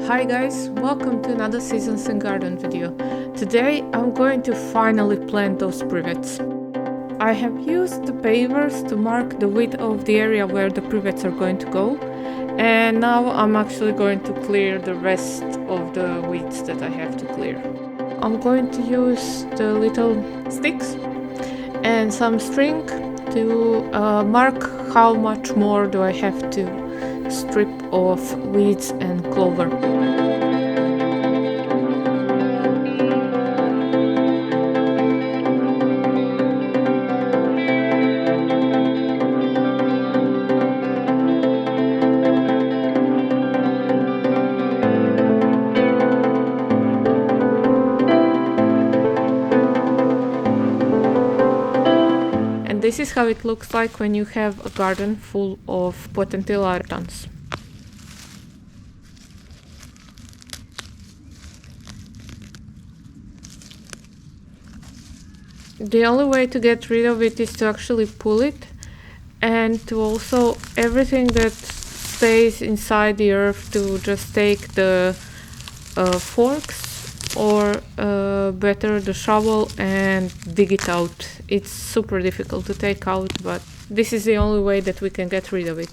Hi guys, welcome to another Seasons in Garden video. Today I'm going to finally plant those privets. I have used the pavers to mark the width of the area where the privets are going to go, and now I'm actually going to clear the rest of the weeds that I have to clear. I'm going to use the little sticks and some string to mark how much more do I have to strip off weeds and clover. And this is how it looks like when you have a garden full of potentilla plants. The only way to get rid of it is to actually pull it, and to also everything that stays inside the earth to just take the forks or better the shovel and dig it out. It's super difficult to take out, but this is the only way that we can get rid of it.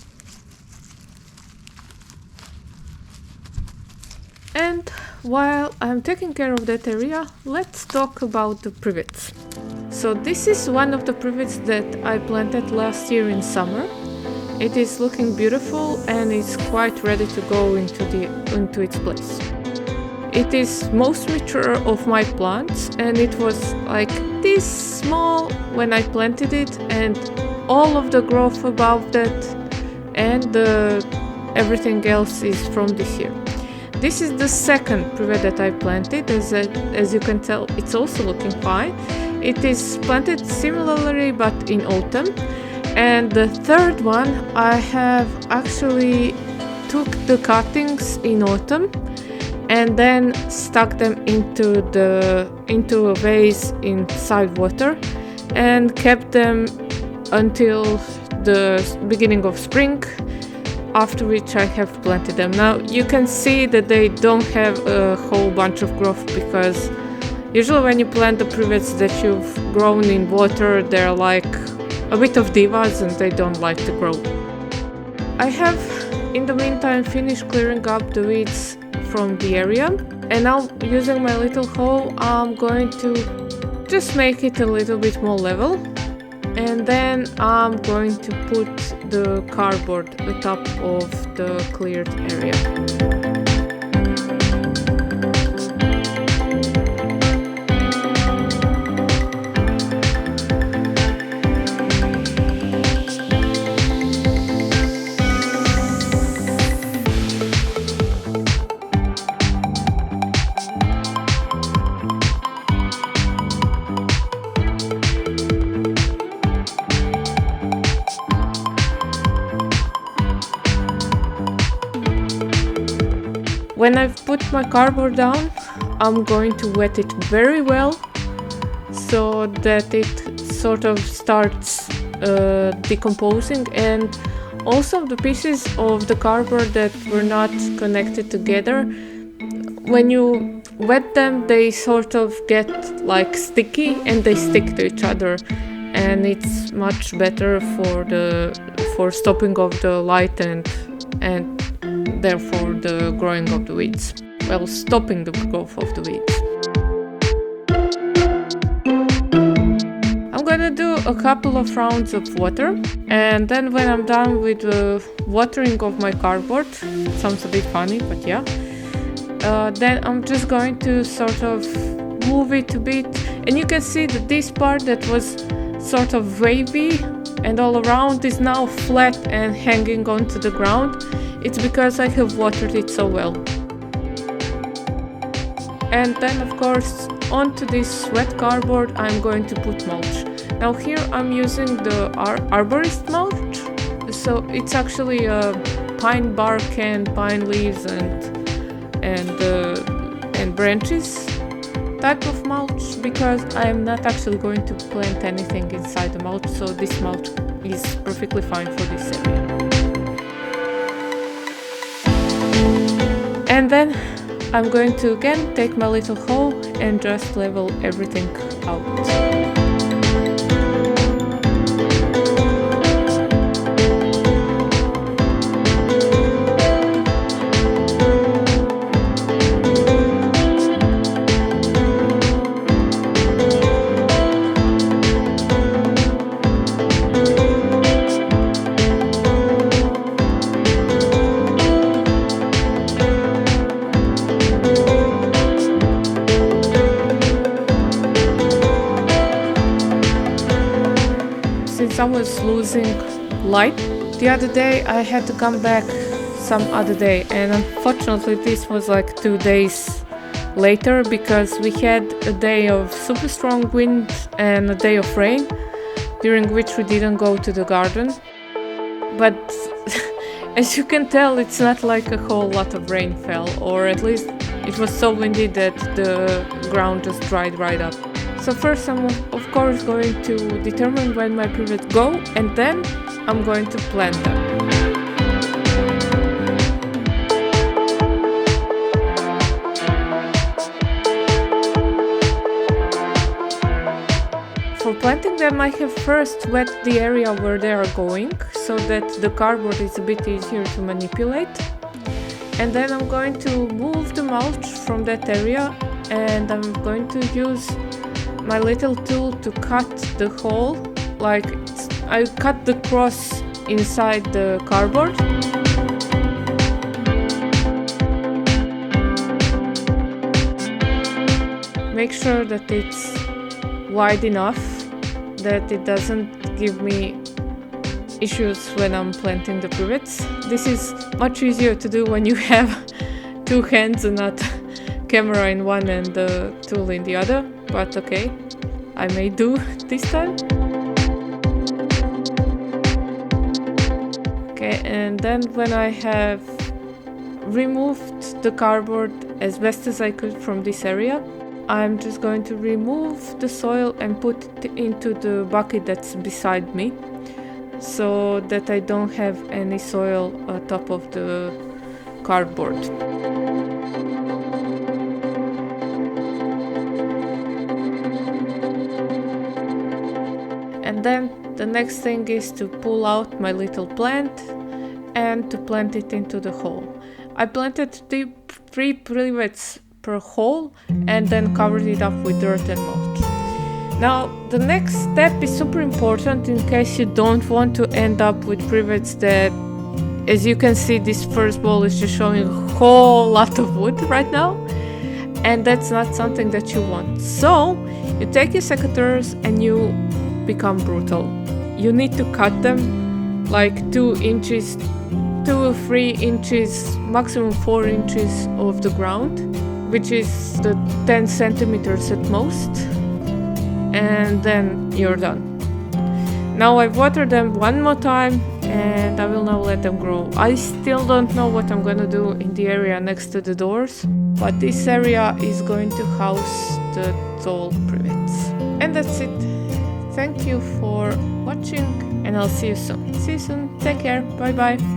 And while I'm taking care of that area, let's talk about the privets. So this is one of the privets that I planted last year in summer. It is looking beautiful and it's quite ready to go into its place. It is most mature of my plants, and it was like this small when I planted it, and all of the growth above that and everything else is from this year. This is the second privet that I planted. As you can tell, it's also looking fine. It is planted similarly but in autumn. And the third one, I have actually took the cuttings in autumn and then stuck them into a vase inside water and kept them until the beginning of spring, after which I have planted them. Now you can see that they don't have a whole bunch of growth, because usually when you plant the privets that you've grown in water, they're like a bit of divas and they don't like to grow. I have in the meantime finished clearing up the weeds from the area, and now using my little hoe I'm going to just make it a little bit more level, and then I'm going to put the cardboard on top of the cleared area. When I've put my cardboard down, I'm going to wet it very well so that it sort of starts decomposing, and also the pieces of the cardboard that were not connected together, when you wet them they sort of get like sticky and they stick to each other, and it's much better for stopping of the light and therefore the growing of the weeds. Well, stopping the growth of the weeds. I'm gonna do a couple of rounds of water, and then when I'm done with the watering of my cardboard, it sounds a bit funny, but yeah, then I'm just going to sort of move it a bit, and you can see that this part that was sort of wavy and all around is now flat and hanging onto the ground. It's because I have watered it so well. And then of course onto this wet cardboard I'm going to put mulch. Now here I'm using the arborist mulch, so it's actually a pine bark and pine leaves and branches type of mulch, because I am not actually going to plant anything inside the mulch, so this mulch is perfectly fine for this area. And then I'm going to again take my little hoe and just level everything out. Since I was losing light the other day, I had to come back some other day, and unfortunately this was like 2 days later because we had a day of super strong wind and a day of rain, during which we didn't go to the garden. But as you can tell, it's not like a whole lot of rain fell, or at least it was so windy that the ground just dried right up. So first I'm of course going to determine when my privets go, and then I'm going to plant them. For planting them, I have first wet the area where they are going, so that the cardboard is a bit easier to manipulate. And then I'm going to move the mulch from that area, and I'm going to use my little tool to cut the hole, like I cut the cross inside the cardboard. Make sure that it's wide enough that it doesn't give me issues when I'm planting the privets. This is much easier to do when you have two hands and not camera in one and the tool in the other, but okay, I may do this time. Okay, and then when I have removed the cardboard as best as I could from this area, I'm just going to remove the soil and put it into the bucket that's beside me, so that I don't have any soil on top of the cardboard. And then the next thing is to pull out my little plant and to plant it into the hole. I planted three privets per hole and then covered it up with dirt and mulch. Now the next step is super important in case you don't want to end up with privets that, as you can see, this first ball is just showing a whole lot of wood right now, and that's not something that you want. So you take your secateurs and you become brutal. You need to cut them like 2 inches, 2 or 3 inches, maximum 4 inches of the ground, which is the 10 centimeters at most, and then you're done. Now I've watered them one more time and I will now let them grow. I still don't know what I'm gonna do in the area next to the doors, but this area is going to house the tall privets. And that's it. Thank you for watching, and I'll see you soon. See you soon. Take care. Bye bye.